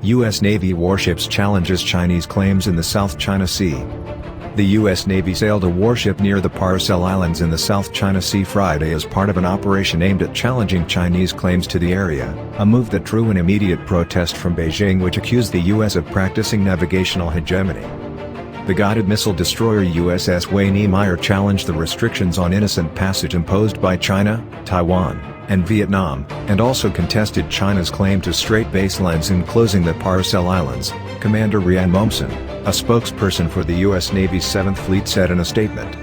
U.S. Navy warships challenges Chinese claims in the South China Sea. The U.S. Navy sailed a warship near the Paracel Islands in the South China Sea Friday as part of an operation aimed at challenging Chinese claims to the area, a move that drew an immediate protest from Beijing, which accused the U.S. of practicing navigational hegemony. The guided missile destroyer USS Wayne E. Meyer challenged the restrictions on innocent passage imposed by China, Taiwan, and Vietnam, and also contested China's claim to straight baselines in closing the Paracel Islands, Commander Ryan Mommsen, a spokesperson for the U.S. Navy's 7th Fleet, said in a statement.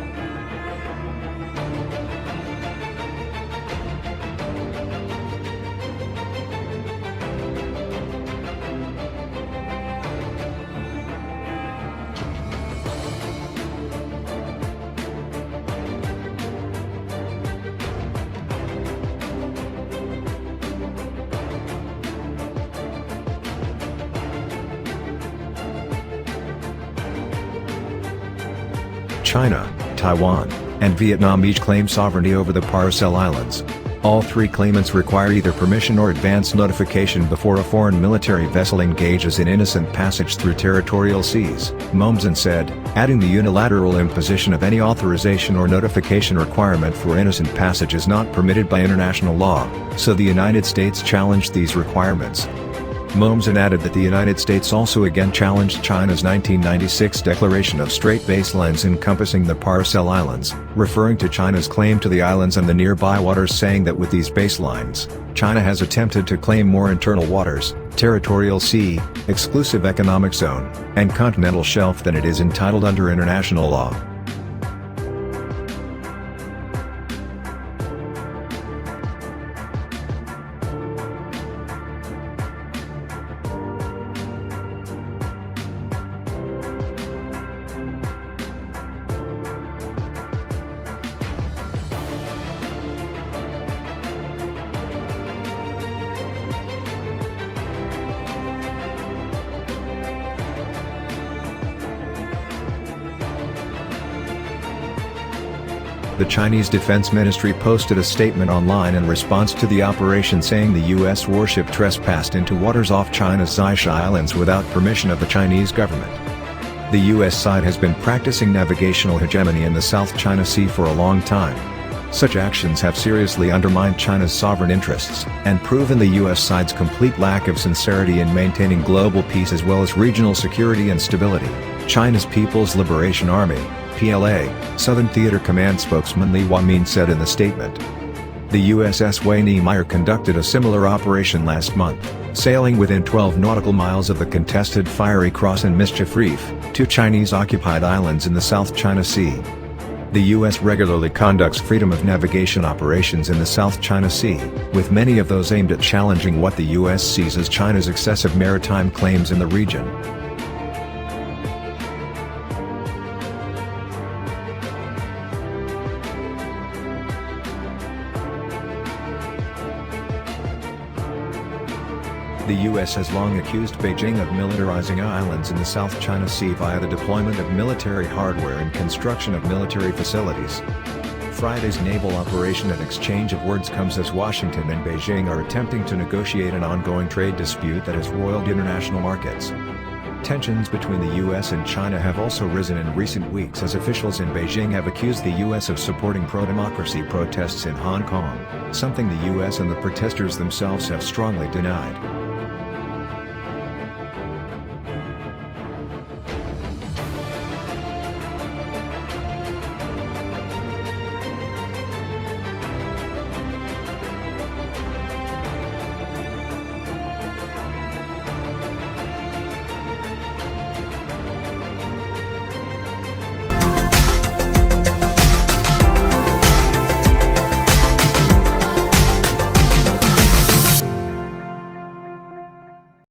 China, Taiwan, and Vietnam each claim sovereignty over the Paracel Islands. All three claimants require either permission or advance notification before a foreign military vessel engages in innocent passage through territorial seas, Mommsen said, adding the unilateral imposition of any authorization or notification requirement for innocent passage is not permitted by international law, so the United States challenged these requirements. Mommsen added that the United States also again challenged China's 1996 declaration of straight baselines encompassing the Paracel Islands, referring to China's claim to the islands and the nearby waters, saying that with these baselines, China has attempted to claim more internal waters, territorial sea, exclusive economic zone, and continental shelf than it is entitled under international law. The Chinese Defense Ministry posted a statement online in response to the operation, saying the U.S. warship trespassed into waters off China's Zaisha Islands without permission of the Chinese government. The U.S. side has been practicing navigational hegemony in the South China Sea for a long time. Such actions have seriously undermined China's sovereign interests, and proven the U.S. side's complete lack of sincerity in maintaining global peace as well as regional security and stability, China's People's Liberation Army, PLA, Southern Theater Command spokesman Li Huamin said in the statement. The USS Wayne E. Meyer conducted a similar operation last month, sailing within 12 nautical miles of the contested Fiery Cross and Mischief Reef, two Chinese-occupied islands in the South China Sea. The U.S. regularly conducts freedom of navigation operations in the South China Sea, with many of those aimed at challenging what the U.S. sees as China's excessive maritime claims in the region. The U.S. has long accused Beijing of militarizing islands in the South China Sea via the deployment of military hardware and construction of military facilities. Friday's naval operation and exchange of words comes as Washington and Beijing are attempting to negotiate an ongoing trade dispute that has roiled international markets. Tensions between the U.S. and China have also risen in recent weeks as officials in Beijing have accused the U.S. of supporting pro-democracy protests in Hong Kong, something the U.S. and the protesters themselves have strongly denied.